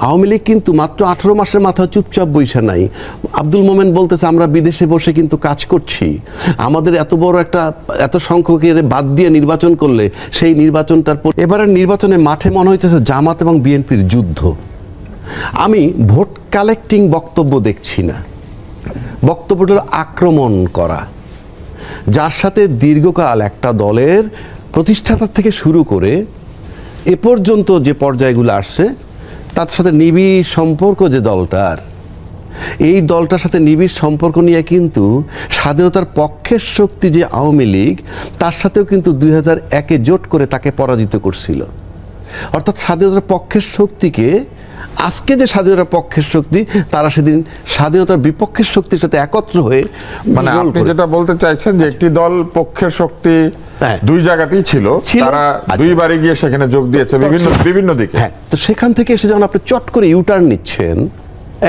আওয়ামী লীগ কিন্তু মাত্র 18 মাসের মাথায় চুপচাপ বইসা নাই। আব্দুল মোমেন বলতেছে আমরা বিদেশে বসে কিন্তু কাজ করছি, আমাদের এত বড় একটা এত সংখ্যকের বাদ দিয়ে নির্বাচন করলে সেই নির্বাচনটার এবারের নির্বাচনে মাঠে মনে হইতেছে জামাত এবং বিএনপির যুদ্ধ। আমি ভোট কালেক্টিং বক্তব্য দেখছি না, বক্তব্যটার আক্রমণ করা, যার সাথে দীর্ঘকাল একটা দলের প্রতিষ্ঠাতা থেকে শুরু করে এ পর্যন্ত যে পর্যায়গুলো আসছে তার সাথে নিবিড় সম্পর্ক যে দলটার, এই দলটার সাথে নিবিড় সম্পর্ক নিয়ে কিন্তু স্বাধীনতার পক্ষের শক্তি যে আওয়ামী লীগ, তার সাথেও কিন্তু 2001-এ জোট করে তাকে পরাজিত করছিল। অর্থাৎ স্বাধীনতার পক্ষের শক্তিকে আজকে যে স্বাধীনতার পক্ষের শক্তি, তারা সেদিন স্বাধীনতার বিপক্ষের শক্তির সাথে একত্র হয়ে, মানে আপনি যেটা বলতে চাইছেন যে একটি দল পক্ষের শক্তি দুই জায়গাতেই ছিল, তারা দুইবারে গিয়ে সেখানে যোগ দিয়েছে বিভিন্ন দিকে। হ্যাঁ, তো সেখান থেকে এসে যখন আপনি চট করে ইউটার্ন নিচ্ছেন,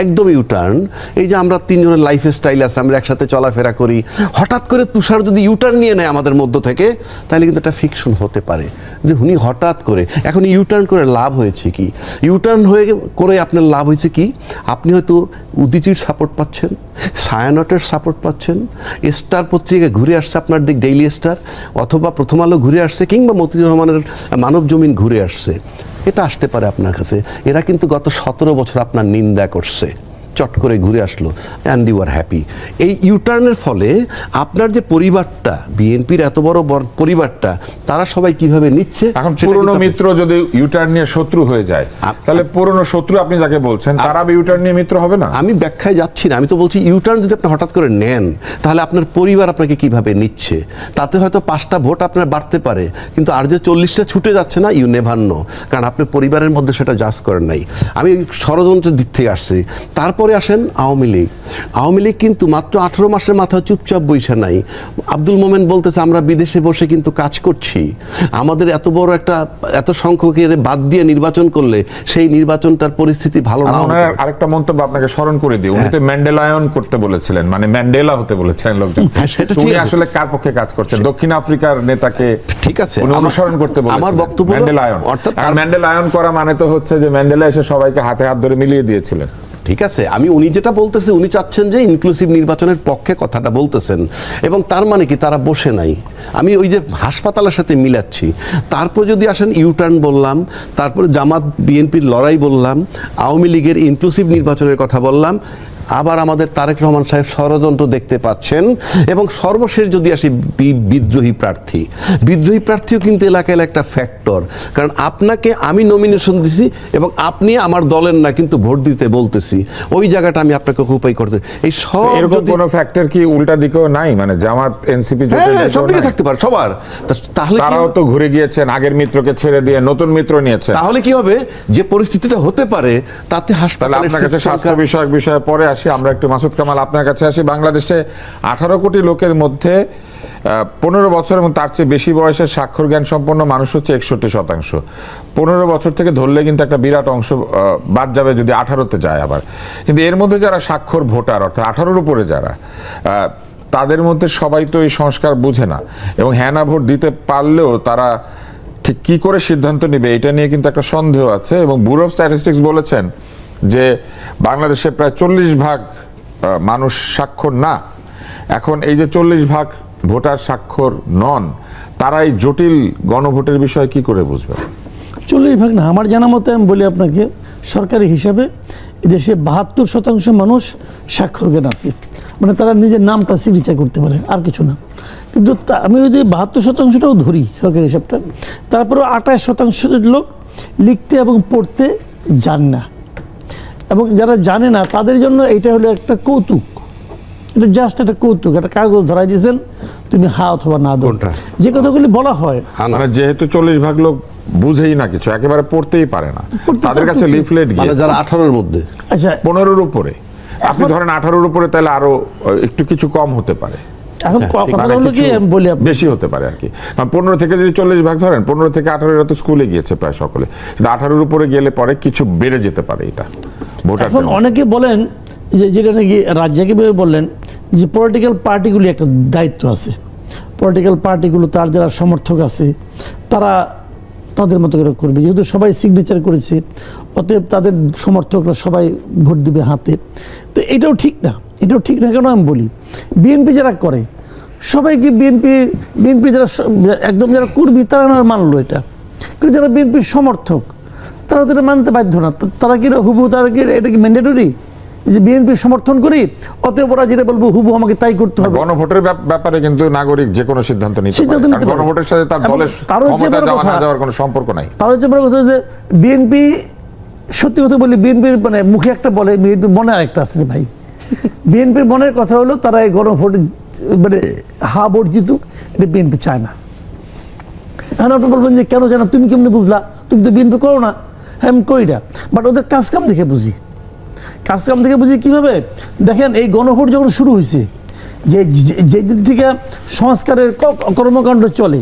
একদম ইউটার্ন, এই যে আমরা তিনজনের লাইফ স্টাইল আছে, আমরা একসাথে চলাফেরা করি, হঠাৎ করে তুষার যদি ইউটার্ন নিয়ে নেয় আমাদের মধ্য থেকে, তাহলে কিন্তু একটা ফিকশন হতে পারে যে উনি হঠাৎ করে এখন ইউটার্ন করে লাভ হয়েছে কি, ইউটার্ন হয়ে করে আপনার লাভ হয়েছে কি, আপনি হয়তো উদীচির সাপোর্ট পাচ্ছেন, ছায়ানটের সাপোর্ট পাচ্ছেন, স্টার পত্রিকা ঘুরে আসছে আপনার দিক, ডেইলি স্টার, অথবা প্রথম আলো ঘুরে আসছে, কিংবা মতিউর রহমানের মানব জমিন ঘুরে আসছে। এটা আসতে পারে আপনার কাছে। এরা কিন্তু গত 17 বছর আপনার নিন্দা করছে, চট করে ঘুরে আসলো, অ্যান্ড ইউ আর হ্যাপি। এই ইউটার্নের ফলে আপনার যে পরিবারটা, বিএনপির এত বড় পরিবারটা, তারা সবাই কিভাবে নিচ্ছে। এখন পুরনো মিত্র যদি ইউটার্ন নিয়ে শত্রু হয়ে যায়, তাহলে পুরনো শত্রু আপনি যাকে বলছেন তারা ইউটার্ন নিয়ে মিত্র হবে না? আমি ব্যাখ্যায় যাচ্ছি না, আমি তো বলছি ইউটার্ন যদি আপনি হঠাৎ করে নেন, তাহলে আপনার পরিবার আপনাকে কিভাবে নিচ্ছে। তাতে হয়তো 5টা ভোট আপনার বাড়তে পারে, কিন্তু আর যে 40টা ছুটে যাচ্ছে না, ইউ নেভার নো, কারণ আপনার পরিবারের মধ্যে সেটা জাজ করেন নাই। আমি ষড়যন্ত্রের দিক থেকে আসছি। তারপরে আসেন আওয়ামী লীগ। আওয়ামী লীগ কিন্তু মাত্র 18 মাসের মাথায় চুপচাপ বইসা নাই। আব্দুল মোমেন বলতেছে আমরা বিদেশে বসে কিন্তু কাজ করছি, আমাদের এত বড় একটা এত সংখ্যকের বাদ দিয়ে নির্বাচন করলে সেই নির্বাচনটার পরিস্থিতি ভালো না। আরেকটা মন্তব্য আপনাকে স্মরণ করে দিই, উনি তো ম্যান্ডেলায়ন করতে বলেছিলেন, মানে ম্যান্ডেলা হতে বলেছিলেন লোকজন। উনি আসলে কার পক্ষে কাজ করছেন? দক্ষিণ আফ্রিকার নেতাকে ঠিক আছে উনি অনুসরণ করতে বলেছেন। আমার বক্তব্য ম্যান্ডেলায়ন, অর্থাৎ ম্যান্ডেলায়ন করা মানে তো হচ্ছে যে ম্যান্ডেলা এসে সবাইকে হাতে হাত ধরে মিলিয়ে দিয়েছিলেন। ঠিক আছে, আমি উনি যেটা বলতেছে, উনি চাচ্ছেন যে ইনক্লুসিভ নির্বাচনের পক্ষে কথাটা বলতেছেন, এবং তার মানে কি তারা বসে নাই। আমি ওই যে হাসপাতালের সাথে মিলাচ্ছি। তারপর যদি আসেন ইউটার্ন বললাম, তারপরে জামাত বিএনপির লড়াই বললাম, আওয়ামী লীগের ইনক্লুসিভ নির্বাচনের কথা বললাম, আবার আমাদের তারেক রহমান সাহেব ষড়যন্ত্র দেখতে পাচ্ছেন, এবং সর্বশেষ যদি আসি বিদ্রোহী প্রার্থীও কিন্তু এলাকায় একটা ফ্যাক্টর। কারণ আপনাকে আমি নমিনেশন দিছি এবং আপনি আমার দলের না, কিন্তু ভোট দিতে বলতেছি, ওই জায়গাটা আমি আপনাকে অকুপাই করতে, এই সব এরকম কোনো ফ্যাক্টর কি উল্টা দিকেও নাই? মানে জামাত এনসিপি সব দিকে থাকতে পারে সবার। তাহলে তারাও তো ঘুরে গিয়েছেন, আগের মিত্রকে ছেড়ে দিয়ে নতুন মিত্র নিয়েছে। তাহলে কি হবে, যে পরিস্থিতিটা হতে পারে তাতে হাসপাতাল। আপনার কাছে স্বাস্থ্য বিষয়ক বিষয়ে পরে আসি, আমরা একটু মাসুদ কামাল আপনার কাছে আসি। বাংলাদেশে 18 কোটি লোকের মধ্যে 15 বছর এবং তার চেয়ে বেশি বয়সের স্বাক্ষর জ্ঞান সম্পন্ন মানুষ হচ্ছে 61%। 15 বছর থেকে ধরলে কিন্তু একটা বিরাট অংশ বাদ যাবে যদি 18-তে যায় আবার। কিন্তু এর মধ্যে যারা স্বাক্ষর ভোটার, অর্থাৎ 18-র উপরে যারা, তাদের মধ্যে সবাই তো এই সংস্কার বুঝে না, এবং হ্যাঁ না ভোট দিতে পারলেও তারা ঠিক কি করে সিদ্ধান্ত নেবে এটা নিয়ে কিন্তু একটা সন্দেহ আছে। এবং ব্যুরো অফ স্ট্যাটিস্টিক্স বলেছেন যে বাংলাদেশে প্রায় 40% মানুষ স্বাক্ষর না। এখন এই যে 40% ভোটার স্বাক্ষর নন, তারা এই জটিল গণভোটের বিষয়ে কি করে বুঝবে? 40% না, আমার জানা মতে আমি বলি আপনাকে, সরকারি হিসাবে এদেশে 72% মানুষ স্বাক্ষর জ্ঞান আছে, মানে তারা নিজের নামটা সিগনেচার করতে পারে, আর কিছু না। কিন্তু আমি যদি 72%টাও ধরি সরকারি হিসাবটা, তারপরে 28% লোক লিখতে এবং পড়তে জানে না, এবং যারা জানে না তাদের জন্য এটা হলো একটা কৌতুক, এটা জাস্ট একটা কৌতুক। একটা কাগজ ধরাই দিয়েছেন, তুমি হা অথবা না দাও, যে কথাগুলি বলা হয়। মানে যেহেতু 40% লোক বুঝেই না কিছু, একেবারে পড়তেই পারে না, তাদের কাছে লিফলেট গিয়ে যারা 18-র মধ্যে, আচ্ছা 15-র উপরে, আপনি ধরেন 18-র উপরে, তাহলে আরো একটু কিছু কম হতে পারে, এখন কথা হলো কি আমি বলি বেশি হতে পারে আর কি। 15 থেকে যদি 40% ধরেন, 15 থেকে 18 এরা তো স্কুলে গিয়েছে প্রায় সকলে, কিন্তু 18-র উপরে গেলে পরে কিছু বেড়ে যেতে পারে এটা ভোটার। এখন অনেকে বলেন যে, যেটা নাকি রাজ্জাকি ভাই বললেন যে পলিটিক্যাল পার্টিগুলি একটা দায়িত্ব আছে, পলিটিক্যাল পার্টিগুলো তার যারা সমর্থক আছে তারা তাদের মতো করে করবে, যেহেতু সবাই সিগনেচার করেছে, অতএব তাদের সমর্থকরা সবাই ভোট দিবে হাতে। তো এটাও ঠিক না, এটাও ঠিক না। কেন আমি বলি, বিএনপি যারা করে সবাইকে বিএনপি যারা একদম যারা কর্মী তারা না মানলো এটা, কিন্তু যারা বিএনপির সমর্থক তারা তো এটা মানতে বাধ্য না। তারা কি হুবু, তারা কি এটা কি ম্যান্ডেটরি যে বিএনপি সমর্থন করি অতএব ওরা যেটা বলবো হুবু আমাকে তাই করতে হবে? গণভোটের ব্যাপারে কিন্তু নাগরিক যে কোনো সিদ্ধান্ত নিতে পারে, গণভোটের সাথে তার দলের ক্ষমতা যাওয়া না যাওয়ার কোনো সম্পর্ক নাই। তার হচ্ছে বড় কথা যে বিএনপি, সত্যি কথা বলি, বিএনপির মানে মুখে একটা বলে, বিএনপির মনে আরেকটা আছে ভাই। বিএনপির মনের কথা হলো তারা এই গণভোট মানে হা ভোট জিতুক, এটা বিএনপি চায় না। এখন আপনি বলবেন যে কেন চায় না, তুমি কেমনি বুঝলা, তুমি তো বিএনপি করো না। হ্যাঁ আমি করি না, বাট ওদের কাজকাম দেখে বুঝি। কাজকাম থেকে বুঝি কীভাবে? দেখেন এই গণভোট যখন শুরু হয়েছে, যেদিন থেকে সংস্কারের কর্মকাণ্ড চলে,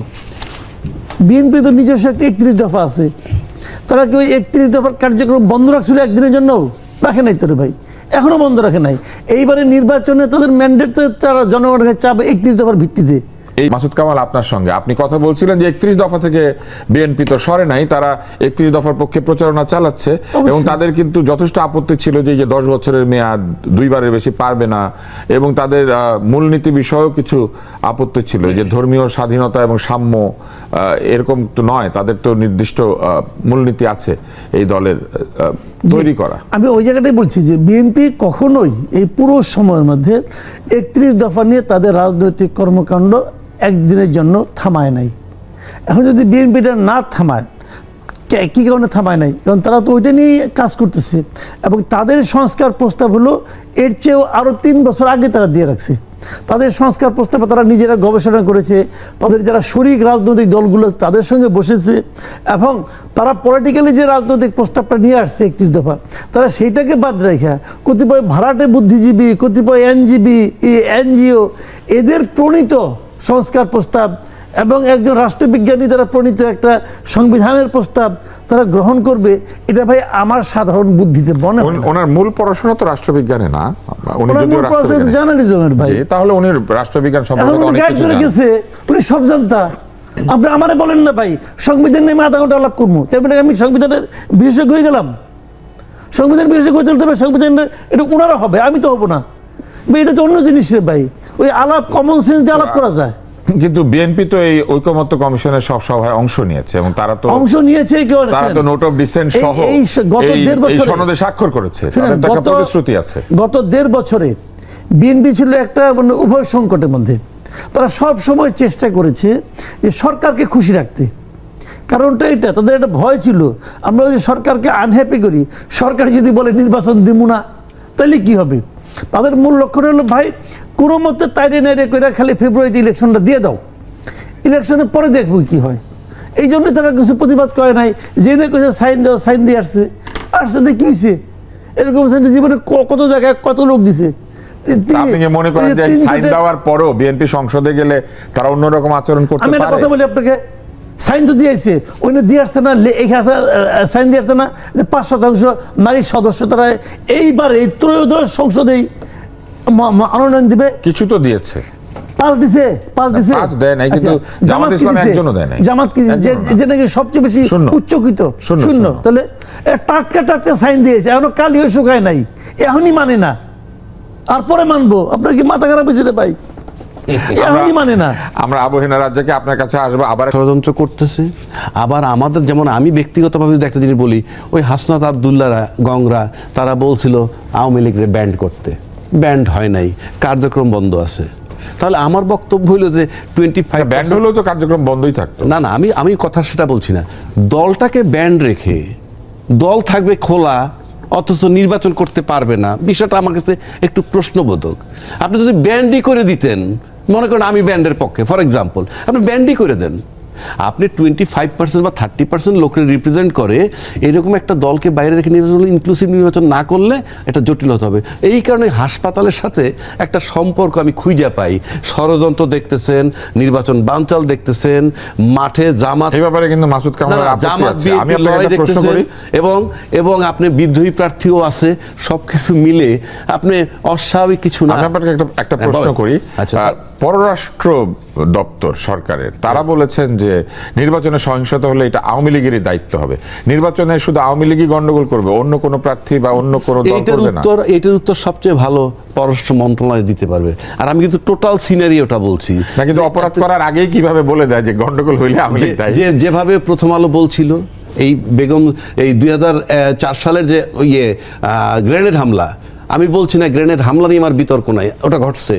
বিএনপি তো নিজস্ব একটা 31 দফা আছে। তারা কি ওই 31 দফার কার্যক্রম বন্ধ রাখছিল একদিনের জন্য? রাখে নাই তোরে ভাই, এখনও বন্ধ রাখে নাই। এইবারে নির্বাচনে তাদের ম্যান্ডেট তারা জনগণের চাপ 31 দফার ভিত্তিতে। এই মাসুদ কামাল আপনার সঙ্গে আপনি কথা বলছিলেন যে 31 দফা থেকে বিএনপি তো সরে নাই, তারা 31 দফার পক্ষে প্রচারণা চালাচ্ছে এবং তাদের কিন্তু যথেষ্ট আপত্তি ছিল যে 10 বছরের মেয়াদ, 2 বারের বেশি পারবে না, এবং তাদের মূলনীতি বিষয়েও কিছু আপত্তি ছিল যে ধর্মীয় স্বাধীনতা এবং সাম্য এরকম তো নয়, তাদের তো নির্দিষ্ট মূলনীতি আছে এই দলের তৈরি করা। আমি ওই জায়গাটাই বলছি যে বিএনপি কখনোই এই পুরো সময়ের মধ্যে 31 দফা নিয়ে তাদের রাজনৈতিক কর্মকাণ্ড একদিনের জন্য থামায় নাই। এখন যদি বিএনপিটা না থামায়, কী কারণে থামায় নাই? কারণ তারা তো ওইটা নিয়েই কাজ করতেছে এবং তাদের সংস্কার প্রস্তাব হলো এর চেয়েও আরও 3 বছর আগে তারা দিয়ে রাখছে। তাদের সংস্কার প্রস্তাবে তারা নিজেরা গবেষণা করেছে, তাদের যারা শরিক রাজনৈতিক দলগুলো তাদের সঙ্গে বসেছে এবং তারা পলিটিক্যালি যে রাজনৈতিক প্রস্তাবটা নিয়ে আসছে 31 দফা, তারা সেইটাকে বাদ রেখে কতিপয় ভাড়াটে বুদ্ধিজীবী, কতিপয় এনজিও এদের প্রণীত সংস্কার প্রস্তাব এবং একজন রাষ্ট্রবিজ্ঞানী দ্বারা প্রণীত একটা সংবিধানের প্রস্তাব তারা গ্রহণ করবে, এটা ভাই আমার সাধারণ বুদ্ধিতে মনে হয় না। ওনার মূল পড়াশোনা তো রাষ্ট্রবিজ্ঞানে না, উনি যদিও জার্নালিজমের ভাই, তাহলে উনি রাষ্ট্রবিজ্ঞান সম্পর্কে অনেক কিছু জানেন। গেছে, উনি সব জানতা। আপনি আমারে বলেন না ভাই সংবিধান নিয়ে আধা ঘন্টা আলাপ করবো, তাই বলে আমি সংবিধানের বিশেষজ্ঞ হয়ে গেলাম? সংবিধান বিশেষজ্ঞ চলতে হবে, সংবিধান এটা ওনারা হবে, আমি তো হবো না। এটা তো অন্য জিনিস রে ভাই, ওই আলাপ কমন সেন্স দিয়ে আলাপ করা যায়। কিন্তু বিএনপি তো এই ঐকমত্য কমিশনের সব সভায় অংশ নিয়েছে এবং তারা তো অংশ নিয়েছে, তারা তো নোট অফ ডিসেন্ট সহ এই সনদে স্বাক্ষর করেছে, তাদের তো একটা প্রতিশ্রুতি আছে। গত 1.5 বছরে বিএনপি ছিল একটা মানে উভয় সংকটের মধ্যে। তারা সব সময় চেষ্টা করেছে যে সরকারকে খুশি রাখতে। কারণটা এটা, তাদের একটা ভয় ছিল আমরা যদি সরকারকে আনহ্যাপি করি, সরকার যদি বলে নির্বাচন দিব না, তাহলে কি হবে? তাদের মূল লক্ষ্য হলো ভাই কোনো মতে তাইরে নাইরে করে খালি ফেব্রুয়ারিতে ইলেকশনটা দিয়ে দাও, ইলেকশনের পরে দেখবো কি হয়। এই জন্য তারা কিছু প্রতিবাদ করে নাই, জেনে কেছে সাইন দাও, সাইন দিয়ে আসছে কি হয়েছে? এরকম জীবনে কত জায়গায় কত লোক দিছে। আপনি কি মনে করেন যে সাইন দেওয়ার পরও বিএনপি সংসদে গেলে তারা অন্যরকম আচরণ করতে পারে? আমি একটা কথা বলি আপনাকে, সাইন তো দিয়েছে, ওই দিয়ে আসছে না, সাইন দিয়ে আসছে না যে 5% নারী সদস্য তারা এইবার এই ত্রয়োদশ সংসদেই মনোনয়ন দিবে। কিছু তো দিয়েছে, 5 দিছে, 5 দিছে, 5 দেয় নাই, কিন্তু জামাত ইসলাম একজনও দেয় নাই। জামাত কি যে নাকি সবচেয়ে বেশি উচ্চকিত শূন্য, তাহলে টাটকা সাইন দিয়েছে, এখনো কালিও শুকায় নাই, এখনই মানে না, আর পরে মানবো? আপনার কি মাথা খারাপ হয়েছে রে ভাই? এখনই মানে না। আমরা আবহেনা রাজ্যকে আপনার কাছে আসবো, আবার ষড়যন্ত্র করতেছে। আবার আমাদের যেমন আমি ব্যক্তিগতভাবে যদি একটা জিনিস বলি, ওই হাসনাত আবদুল্লাহরা গংরা তারা বলছিল আওয়ামী লীগের ব্যান্ড করতে, ব্যান্ড হয় নাই, কার্যক্রম বন্ধ আছে। তাহলে আমার বক্তব্য হলো যে 25 ব্যান্ড হলেও তো কার্যক্রম বন্ধই থাকতো না। না, আমি কথা সেটা বলছি না। দলটাকে ব্যান্ড রেখে দল থাকবে খোলা, অথচ নির্বাচন করতে পারবে না, বিষয়টা আমার কাছে একটু প্রশ্নবোধক। আপনি যদি ব্যান্ডই করে দিতেন, মনে করেন আমি ব্যান্ডের পক্ষে, ফর এক্সাম্পল আপনি ব্যান্ডই করে দেন, আপনি 25% বা 30% লোকের রিপ্রেজেন্ট করে এরকম একটা দলকে বাইরে রেখে নির্বাচন, ইনক্লুসিভ নির্বাচন না করলে এটা জটিল হতে হবে। এই কারণে হাসপাতালের সাথে একটা সম্পর্ক আমি খুঁজে পাই। ষড়যন্ত্র দেখতেছেন, নির্বাচন বানচাল দেখতেছেন, মাঠে জামাত, এই ব্যাপারে কিন্তু মাসুদ কামালের আপত্তি আছে। আমি আপনাকে একটা প্রশ্ন করি, এবং আপনি বিদ্রোহী প্রার্থীও আছে, সবকিছু মিলে আপনি অস্বাভাবিক কিছু না। আমি আপনাকে একটা প্রশ্ন করি। পররাষ্ট্র দপ্তর সরকারের তারা বলেছেন যে নির্বাচনে সহিংসতা হলে এটা আওয়ামী লীগেরই দায়িত্ব হবে, নির্বাচনে শুধু আওয়ামী লীগই গন্ডগোল করবে, অন্য কোনো প্রার্থী বা অন্য কোনো দল করবে না? এটার উত্তর সবচেয়ে ভালো পররাষ্ট্র মন্ত্রণালয় দিতে পারবে। আর আমি কিন্তু টোটাল সিনারিওটা বলছি না, কিন্তু অপরাধ করার আগেই কিভাবে বলে দেয় যে গন্ডগোল হইলে আওয়ামী লীগ দায়ী? যেভাবে প্রথম আলো বলছিল এই বেগম এই 2004 সালের যে গ্রেনেড হামলা, আমি বলছি না গ্রেনেড হামলা নিয়ে আমার বিতর্ক নাই, ওটা ঘটছে,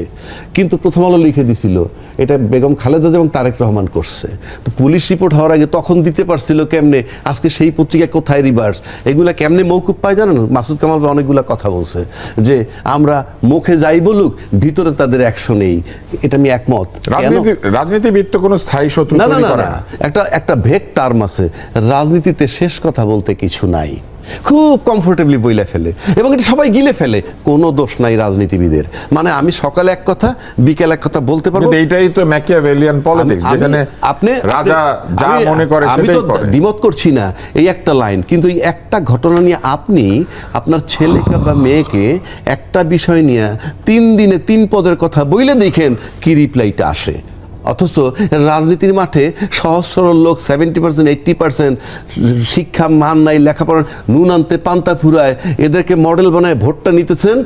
কিন্তু প্রথম আলো লিখে দিছিল এটা বেগম খালেদা এবং তারেক রহমান করছে। তো পুলিশ রিপোর্ট হওয়ার আগে তখন দিতে পারছিল কেমনে, আজকে সেই পত্রিকা কোথায় রিভার্স, এগুলা কেমনে মৌকুব পায় জানেন? মাসুদ কামাল অনেকগুলা কথা বলছে যে আমরা মুখে যাই বলুক ভিতরে তাদের অ্যাকশন নেই, এটা আমি একমত। রাজনীতিবিদ তো কোনো স্থায়ী শত্রু না না না, একটা ভেগ টার্ম আছে, রাজনীতিতে শেষ কথা বলতে কিছু নাই, খুব কমফোর্টেবলি বইলে ফেলে এবং এটা সবাই গিলে ফেলে, কোনো দোষ নাই রাজনীতিবিদের। মানে আমি সকালে এক কথা বিকেল এক কথা বলতে পারবো, এইটাই তো ম্যাকিয়াভেলিয়ান পলিটিক্স, যেখানে আপনি রাজা যা মনে করে সেটাই করে। দ্বিমত করছি না, এই একটা লাইন, কিন্তু এই একটা ঘটনা নিয়ে আপনি আপনার ছেলেকে বা মেয়েকে একটা বিষয় নিয়ে 3 দিনে 3 পদের কথা বইলে দেখেন কি রিপ্লাইটা আসে। অথচ রাজনীতির মাঠে সহজ সরল লোক 70% 80% শিক্ষা মান নাই, লেখাপড়া নুন আনতে পান্তা ফুরায়, এদেরকে মডেল বানায় ভোটটা নিতেছেন,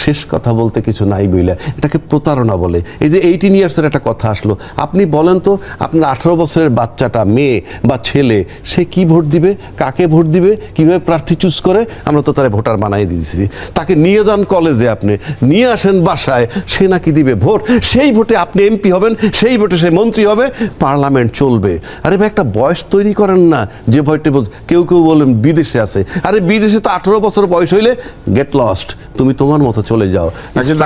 শেষ কথা বলতে কিছু নাই বইলে, এটাকে প্রতারণা বলে। এই যে 18 ইয়ার্সের একটা কথা আসলো, আপনি বলেন তো আপনার 18 বছরের বাচ্চাটা, মেয়ে বা ছেলে, সে কি ভোট দিবে, কাকে ভোট দিবে, কিভাবে প্রার্থী চুজ করে? আমরা তো তারা ভোটার বানাই দিয়েছি, তাকে নিয়ে যান কলেজে, আপনি নিয়ে আসেন বাসায়, সে নাকি দিবে ভোট, সেই ভোটে আপনি এমপি হবেন, সেই ভোটে সে মন্ত্রী হবে, পার্লামেন্ট চলবে। আরে ভাই একটা বয়স তৈরি করেন না, যে ভয়টা কেউ কেউ বলেন বিদেশে আছে, আরে বিদেশে তো 18 বছর বয়স হইলে গেট লস্ট, তুমি তোমার মতো চলে যাও।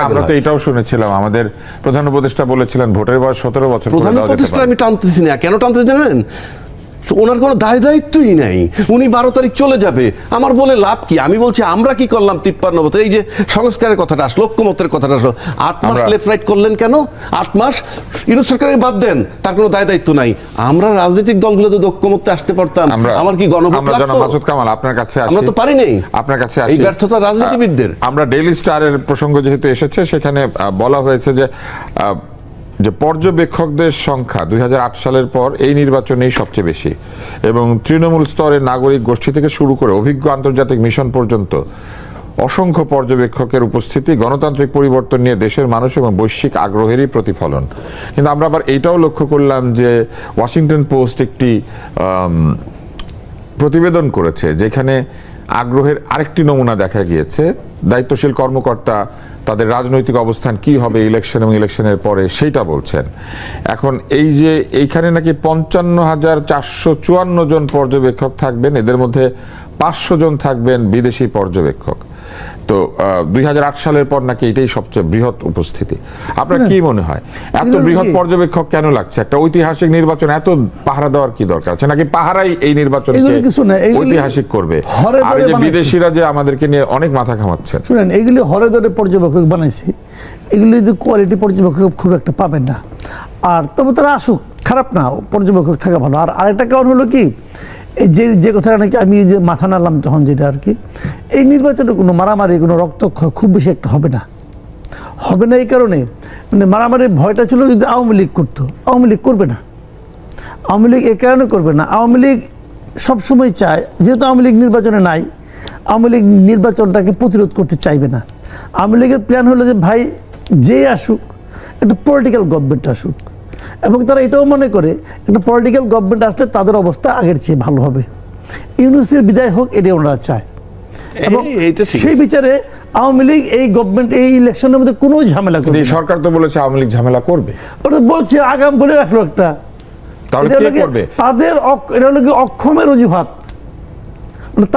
আমরা তো এটাও শুনেছিলাম, আমাদের প্রধান উপদেষ্টা বলেছিলেন ভোটের বয়স 17 বছর। প্রধান উপদেষ্টা আমি টানতেছি না, কেন টানতে জানেন? ওনার কোনো দায়িত্বই নাই, উনি 12 তারিখ চলে যাবে, আমার বলে লাভ কি? আমি বলছি আমরা কি করলাম 53 বছর? এই যে সংস্কারের কথাটা আসলো, ঐক্যমতের কথাটা আসলো, 8 মাস লেফট রাইট করলেন কেন? 8 মাস ইউনুস সরকারের বাদ দেন, তার কোনো দায়িত্ব নাই। আমরা রাজনৈতিক দলগুলো তো ঐক্যমতে আসতে পারতাম, আমার কি গণভোট লাগতো? মাসুদ কামাল আপনার কাছে আসি, আমরা তো পারি নাই, আপনার কাছে এই ব্যর্থতা রাজনীতিবিদদের। আমরা ডেইলি স্টারের প্রসঙ্গ যেহেতু এসেছে, সেখানে বলা হয়েছে যে পর্যবেক্ষকদের সংখ্যা 2008 সালের পর এই নির্বাচনেই সবচেয়ে বেশি, এবং তৃণমূল স্তরের নাগরিক গোষ্ঠী থেকে শুরু করে অভিজ্ঞ আন্তর্জাতিক মিশন পর্যন্ত অসংখ্য পর্যবেক্ষকের উপস্থিতি গণতান্ত্রিক পরিবর্তন নিয়ে দেশের মানুষ এবং বৈশ্বিক আগ্রহেরই প্রতিফলন। কিন্তু আমরা আবার এইটাও লক্ষ্য করলাম যে ওয়াশিংটন পোস্ট একটি প্রতিবেদন করেছে যেখানে আগ্রহের আরেকটি নমুনা দেখা গিয়েছে। দায়িত্বশীল কর্মকর্তা তাদের রাজনৈতিক অবস্থান কি হবে ইলেকশন এবং ইলেকশনের পরে সেইটা বলছেন। এখন এই যে এইখানে নাকি 55,454 জন পর্যবেক্ষক থাকবেন, এদের মধ্যে 500 জন থাকবেন বিদেশি পর্যবেক্ষক। তো 2008 সালের পর নাকি এটাই সবচেয়ে বৃহৎ উপস্থিতি। আপনার কি মনে হয় এত বৃহৎ পর্যবেক্ষক কেন লাগছে? একটা ঐতিহাসিক নির্বাচন এত পাহারা দেওয়ার কি দরকার আছে? নাকি পাহারাই এই নির্বাচনকে ঐতিহাসিক করবে? আর এই যে বিদেশিরা যে আমাদেরকে নিয়ে অনেক মাথা ঘামাচ্ছেন, শুনেন, এগুলি হরে ধরে পর্যবেক্ষক বানাইছি, এগুলি যদি কোয়ালিটি পর্যবেক্ষক খুব একটা পাবেন না। আর তবে তারা আসুক, খারাপ না, পর্যবেক্ষক থাকা ভালো। আর আরেকটা কারণ হলো কি, এই যে কথাটা নাকি আমি যে মাথা নাড়লাম তখন, যেটা আর কি, এই নির্বাচনে কোনো মারামারি, কোনো রক্তক্ষয় খুব বেশি একটা হবে না। এই কারণে মানে মারামারির ভয়টা ছিল যদি আওয়ামী লীগ করতো, আওয়ামী লীগ করবে না। আওয়ামী লীগ এ কারণে করবে না, আওয়ামী লীগ সবসময় চায়, যেহেতু আওয়ামী লীগ নির্বাচনে নাই, আওয়ামী লীগ নির্বাচনটাকে প্রতিরোধ করতে চাইবে না। আওয়ামী লীগের প্ল্যান হলো যে ভাই যেই আসুক একটা পলিটিক্যাল গভর্নমেন্ট আসুক, এবং তারা এটাও মনে করে একটা পলিটিক্যাল গভর্নমেন্ট আসলে তাদের অবস্থা আগের চেয়ে ভালো হবে, ইউনূসের বিদায় হোক, এটাই ওনারা চায়। এবং সেই বিচারে আওয়ামী লীগ এই গভর্নমেন্ট এই ইলেকশনের মধ্যে কোনো ঝামেলা করবে না। সরকার তো বলেছে আওয়ামী লীগ ঝামেলা করবে, ওটা বলছে আগাম বলে রাখলো একটা, তাদের এটা হলো কি অক্ষমের অজুহাত,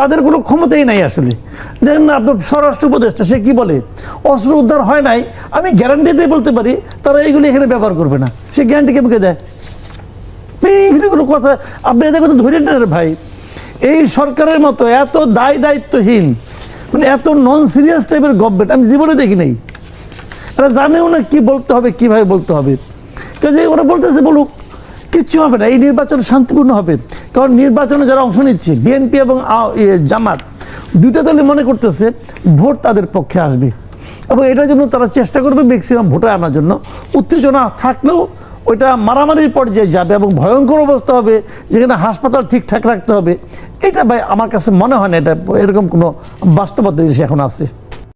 তাদের কোনো ক্ষমতাই নাই আসলে। দেখেন না আপনার স্বরাষ্ট্র উপদেষ্টা, সে কি বলে, অস্ত্র উদ্ধার হয় নাই, আমি গ্যারান্টি দিয়ে বলতে পারি তারা এইগুলি এখানে ব্যবহার করবে না, সে গ্যারান্টি কেমন দেয়? এইগুলি কোনো কথা আপনি এদের কথা ধরে নেন ভাই। এই সরকারের মতো এত দায়িত্বহীন, মানে এত নন সিরিয়াস টাইপের গভর্নমেন্ট আমি জীবনে দেখি নাই। এরা জানেও না কি বলতে হবে, কিভাবে বলতে হবে। কাজে ওরা বলতেছে বলুক, কিচ্ছু হবে না, এই নির্বাচন শান্তিপূর্ণ হবে। কারণ নির্বাচনে যারা অংশ নিচ্ছে, বিএনপি এবং জামাত, দুইটা দলই মনে করতেছে ভোট তাদের পক্ষে আসবে, এবং এটার জন্য তারা চেষ্টা করবে ম্যাক্সিমাম ভোটে আনার জন্য। উত্তেজনা থাকলেও ওইটা মারামারির পর্যায়ে যাবে এবং ভয়ঙ্কর অবস্থা হবে, যেখানে হাসপাতাল ঠিকঠাক রাখতে হবে, এটা ভাই আমার কাছে মনে হয় না এটা এরকম কোনো বাস্তবতা দেশে এখন আছে।